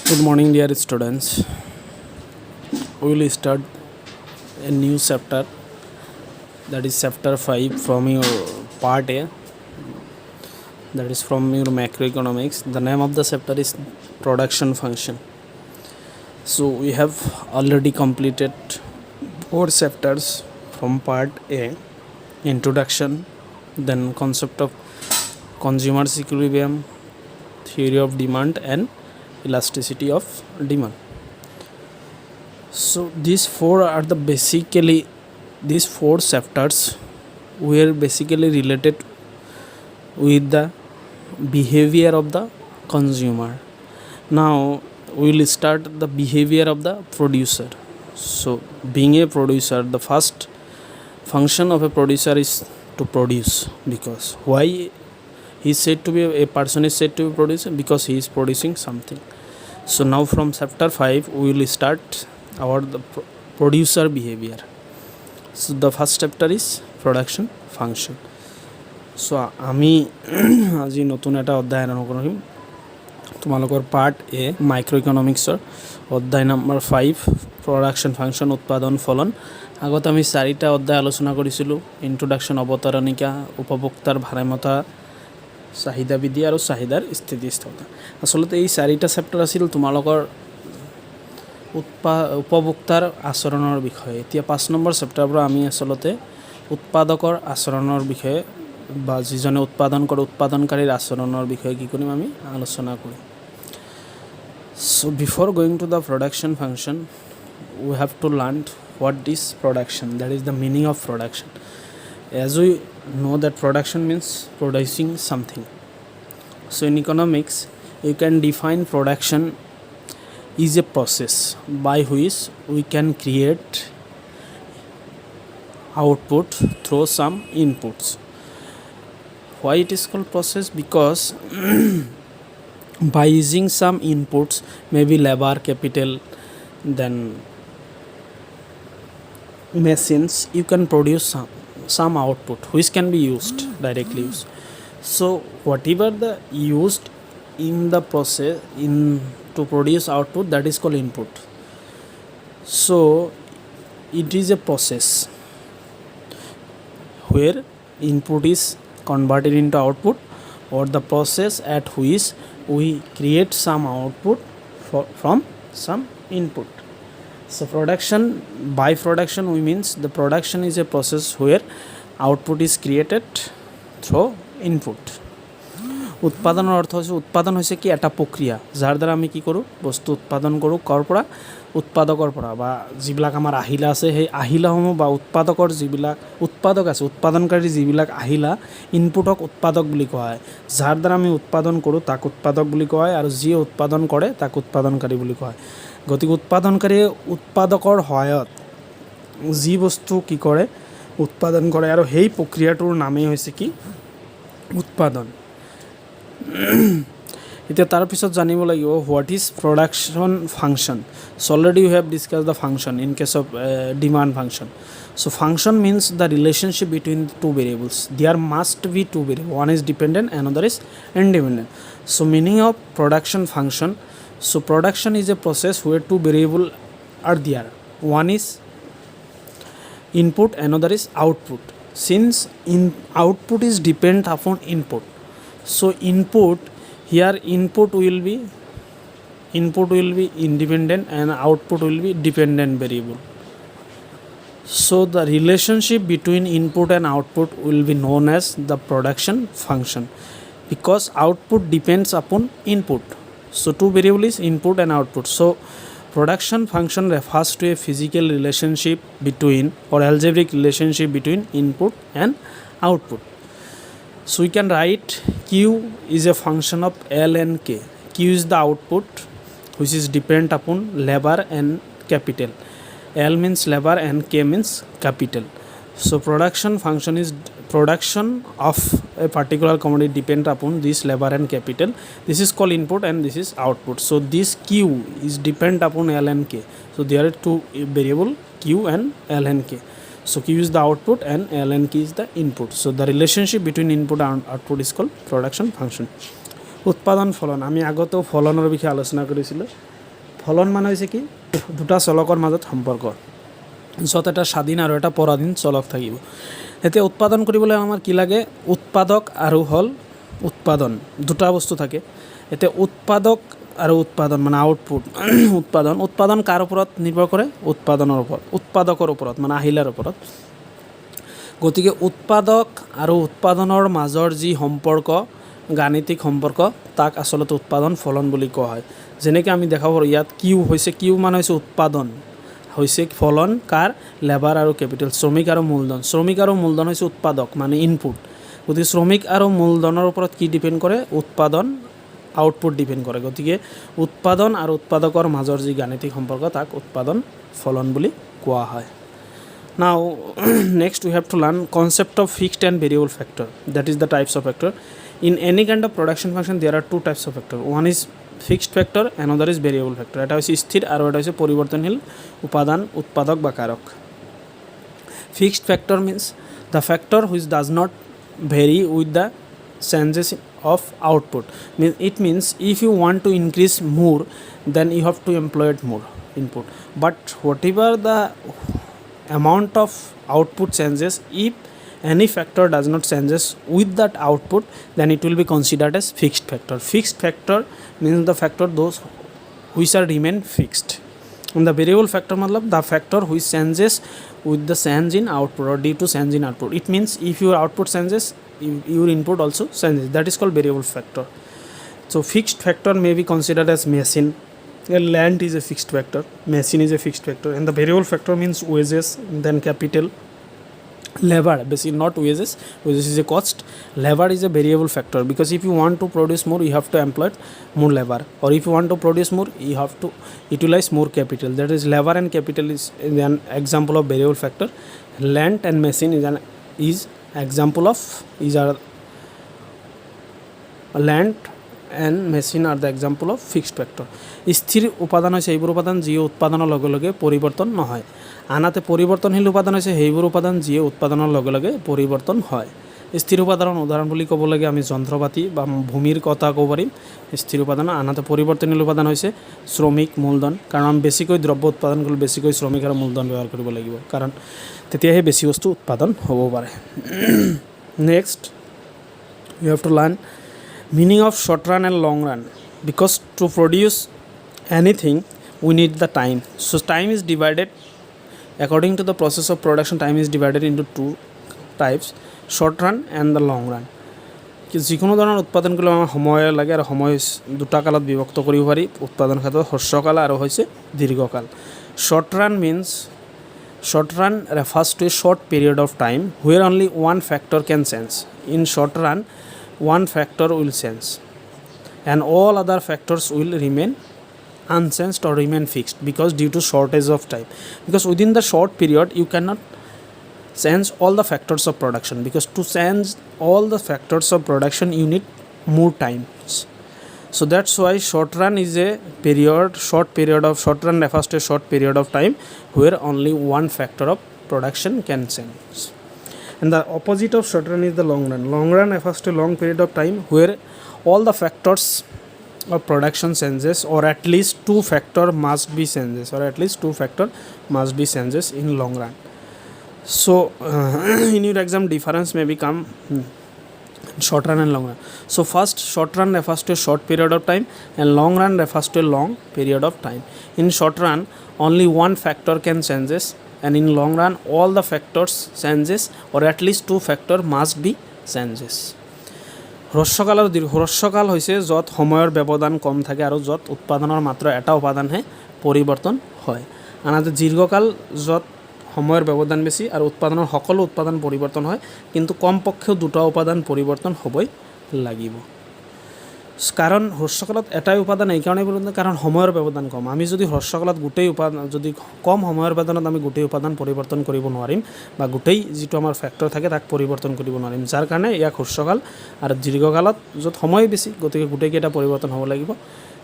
Good morning, dear students. We will start a new chapter, that is chapter 5 from your part A, that is from your macroeconomics. The name of the chapter is production function. So we have already completed 4 chapters from part A: introduction, then concept of consumer equilibrium, theory of demand, and elasticity of demand. So these four chapters were basically related with the behavior of the consumer. Now we will start the behavior of the producer. So being a producer, the first function of a producer is to produce. Because why a person is said to be producer? Because he is producing something. So now from chapter 5 we will start the producer behavior. So the first chapter is production function. So আমি আজি নতুন এটা অধ্যায় আৰম্ভ কৰিম তোমালোকৰ part এ micro ইকনমিক্সৰ অধ্যায় number 5 production function উৎপাদন ফলন। আগত আমি 4টা অধ্যায় আলোচনা কৰিছিলোঁ: ইন্ট্ৰডাকশ্যন, অৱতাৰণিকা, উপভোক্তাৰ ভাৰসাম্যতা, চাহিদা বৃদ্ধি আৰু চাহিদাৰ স্থিতিস্থাপকতা। আচলতে এই 4টা চেপ্টাৰ আছিল তোমালোকৰ উপভোক্তাৰ আচৰণৰ বিষয়ে। এতিয়া 5 নম্বৰ চেপ্টাৰৰ পৰা আমি আচলতে উৎপাদকৰ আচৰণৰ বিষয়ে বা যিজনে উৎপাদন কৰে উৎপাদনকাৰীৰ আচৰণৰ বিষয়ে কি কৰিম আমি আলোচনা কৰিম। So before going to the production function, we have to learn what is production, that is the meaning of production. As we know that production means producing something. So in economics you can define production is a process by which we can create output through some inputs. Why it is called process? Because by using some inputs, maybe labor, capital, then machines, you can produce some output which can be used directly used. So whatever the used in the process to produce output, that is called input. So it is a process where input is converted into output, or the process at which we create some output from some input. So by production we means the production is a process where output is created through input. উৎপাদনৰ অৰ্থ হৈছে উৎপাদন হৈছে কি এটা প্ৰক্ৰিয়া যাৰ দ্বাৰা আমি কি কৰোঁ বস্তু উৎপাদন কৰোঁ কৰ পৰা উৎপাদকৰ পৰা বা যিবিলাক আমাৰ আহিলা আছে সেই আহিলাসমূহ বা উৎপাদকৰ যিবিলাক উৎপাদক আছে উৎপাদনকাৰী যিবিলাক আহিলা ইনপুটক উৎপাদক বুলি কোৱা হয়। যাৰ দ্বাৰা আমি উৎপাদন কৰোঁ তাক উৎপাদক বুলি কোৱা হয় আৰু যিয়ে উৎপাদন কৰে তাক উৎপাদনকাৰী বুলি কোৱা হয়। গতিকে উৎপাদনকাৰীয়ে উৎপাদকৰ সহায়ত যি বস্তু কি কৰে উৎপাদন কৰে আৰু সেই প্ৰক্ৰিয়াটোৰ নামেই হৈছে কি উৎপাদন। এতিয়া তাৰ পিছত জানিব লাগিব what is production function. So already you have discussed the function in case of demand function. So function means the relationship between two variables. There must be two variables, one is dependent, another is independent. So meaning of production function, so production is a process where two variables are there, one is input, another is output. Since output is dependent upon input, so input will be independent and output will be dependent variable. So the relationship between input and output will be known as the production function, because output depends upon input. So two variables is input and output. So production function refers to a physical relationship between or algebraic relationship between input and output. So we can write Q is a function of L and K. Q is the output which is dependent upon labor and capital. L means labor and K means capital. So production function is production of a particular commodity depend upon this labor and capital. This is called input and this is output. So this Q is depend upon L and K. So there are two variable Q and L and K. So Q is the output and L and K is the input. So the relationship between input and output is called production function. উৎপাদন ফলন আমি আগতেও ফলনৰ বিষয়ে আলোচনা কৰিছিলোঁ। ফলন মানে হৈছে কি দুটা চলকৰ মাজত সম্পৰ্ক য'ত এটা স্বাধীন আৰু এটা পৰাধীন চলক থাকিব এতিয়া উৎপাদন কৰিবলৈ আমাৰ কি লাগে উৎপাদক আৰু হ'ল উৎপাদন দুটা বস্তু থাকে এতিয়া উৎপাদক আৰু উৎপাদন মানে আউটপুট উৎপাদন কাৰ ওপৰত নিৰ্ভৰ কৰে উৎপাদকৰ ওপৰত মানে আহিলাৰ ওপৰত গতিকে উৎপাদক আৰু উৎপাদনৰ মাজৰ যি সম্পৰ্ক গাণিতিক সম্পৰ্ক তাক আচলতে উৎপাদন ফলন বুলি কোৱা হয় যেনেকৈ আমি দেখাব পাৰোঁ ইয়াত কিউ মানে হৈছে উৎপাদন হৈছে ফলন কাৰ লেবাৰ আৰু কেপিটেল শ্ৰমিক আৰু মূলধন হৈছে উৎপাদক মানে ইনপুট গতিকে শ্ৰমিক আৰু মূলধনৰ ওপৰত কি ডিপেণ্ড কৰে উৎপাদন আউটপুট ডিপেণ্ড কৰে গতিকে উৎপাদন আৰু উৎপাদকৰ মাজৰ যি গাণিতিক সম্পৰ্ক তাক উৎপাদন ফলন বুলি কোৱা হয় Now next we have to learn concept of fixed and variable factor, that is the types of factor. In any kind of production function there are two types of factor, one is fixed factor, another is variable factor. এটা হচ্ছে স্থির আর এটা হচ্ছে পরিবর্তনশীল উপাদান উৎপাদক বা কারক fixed factor means the factor which does not vary with the changes of output. It means if you want to increase more then you have to employ more input, but whatever the amount of output changes, if any factor does not changes with that output then it will be considered as fixed factor means the factor those which are remain fixed and the variable factor matlab the factor which changes with the change in output or due to change in output. It means if your output changes your input also changes, that is called variable factor. So fixed factor may be considered as machine, land is a fixed factor, machine is a fixed factor, and the variable factor means wages, then capital, labor, basically not wages is a cost, labor is a variable factor because if you want to produce more you have to employ more labor, or if you want to produce more you have to utilize more capital, that is labor and capital is an example of variable factor. Land and machine is example of land and machine are the example of fixed factor. স্থির উপাদান হৈছে এইবোৰ উপাদান যিয়ে উৎপাদনৰ লগে লগে পৰিৱৰ্তন নহয়, আনহাতে পৰিৱৰ্তনশীল উপাদান হৈছে সেইবোৰ উপাদান যিয়ে উৎপাদনৰ লগে লগে পৰিৱৰ্তন হয়। স্থিৰ উপাদানৰ উদাহৰণ বুলি ক'ব লাগে আমি যন্ত্ৰপাতি বা ভূমিৰ কথা ক'ব পাৰিম স্থিৰ উপাদান, আনহাতে পৰিৱৰ্তনশীল উপাদান হৈছে শ্ৰমিক মূলধন, কাৰণ আমি বেছিকৈ দ্ৰব্য উৎপাদন কৰিবলৈ বেছিকৈ শ্ৰমিক আৰু মূলধন ব্যৱহাৰ কৰিব লাগিব, কাৰণ তেতিয়াহে বেছি বস্তু উৎপাদন হ'ব পাৰে। Next you have to learn meaning of short run and long run, because to produce anything we need the time, so time is divided according to the process of production, time is divided into two types, short run and the long run. যিকোনো ধৰণৰ উৎপাদন কৰিলে আমাৰ সময় লাগে আৰু সময় দুটা কালত বিভক্ত কৰিব পাৰি উৎপাদন ক্ষেত্ৰত হ্ৰস্বকাল আৰু হৈছে দীৰ্ঘকাল। short run refers to a short period of time where only one factor can change. In short run one factor will change and all other factors will remain unchanged or remain fixed because due to shortage of time, because within the short period you cannot change all the factors of production, because to change all the factors of production you need more times. So that's why short run refers to a short period of time where only one factor of production can change. And the opposite of short run is the long run. Long run refers to a long period of time where all the factors of production changes, or at least two factor must be changes in long run. So in your exam difference may become short run and long run. So first, short run refers to a short period of time and long run refers to a long period of time. In short run only one factor can changes, and in long run all the factors changes, or at least two factor must be changes. হ্ৰস্বকাল আৰু হ্ৰস্বকাল হৈছে য'ত সময়ৰ ব্যৱধান কম থাকে আৰু য'ত উৎপাদনৰ মাত্ৰ এটা উপাদানহে পৰিৱৰ্তন হয়, আনহাতে দীৰ্ঘকাল য'ত সময়ৰ ব্যৱধান বেছি আৰু উৎপাদনৰ সকলো উৎপাদন পৰিৱৰ্তন হয় কিন্তু কমপক্ষেও দুটা উপাদান পৰিৱৰ্তন হ'বই লাগিব। কাৰণ হ্ৰস্বকালত এটাই উপাদান এইকাৰণে কাৰণ সময়ৰ ব্যৱধান কম, আমি যদি হ্ৰস্বকালত গোটেই উপাদান যদি কম সময়ৰ ব্যৱধানত আমি গোটেই উপাদান পৰিৱৰ্তন কৰিব নোৱাৰিম বা গোটেই যিটো আমাৰ ফেক্টৰ থাকে তাক পৰিৱৰ্তন কৰিব নোৱাৰিম, যাৰ কাৰণে ইয়াক হ্ৰস্বকাল আৰু দীৰ্ঘকালত য'ত সময় বেছি গতিকে গোটেইকেইটা পৰিৱৰ্তন হ'ব লাগিব,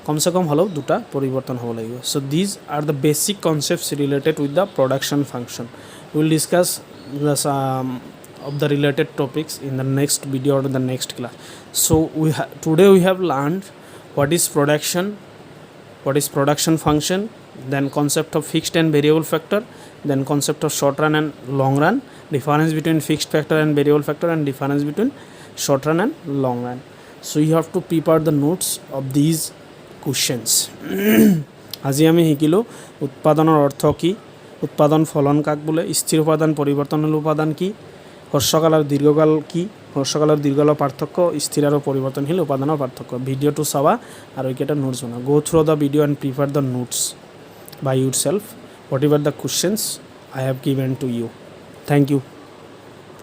কমচে কম হ'লেও দুটা পৰিৱৰ্তন হ'ব লাগিব। চ' these are the basic concepts related with the production function. Will discuss of the related topics in the next video or the next class. So today we have learned what is production, what is production function, then concept of fixed and variable factor, then concept of short run and long run, difference between fixed factor and variable factor, and difference between short run and long run. So you have to prepare the notes of these questions. আজি আমি শিকিলোঁ উৎপাদনৰ অৰ্থ কি, উৎপাদন ফলন কাক বোলে, স্থিৰ উপাদান পৰিৱৰ্তনশীল উপাদান কি, হ্ৰস্বকাল আৰু দীৰ্ঘকাল কি, হ্ৰস্বকাল আৰু দীৰ্ঘকালৰ পাৰ্থক্য, স্থিৰ আৰু পৰিৱৰ্তনশীল উপাদানৰ পাৰ্থক্য। ভিডিঅ'টো চাবা আৰু এইকেইটা নোটছ বনাবা। Go through the video' and prepare the notes by yourself whatever the questions I have given to you. Thank you.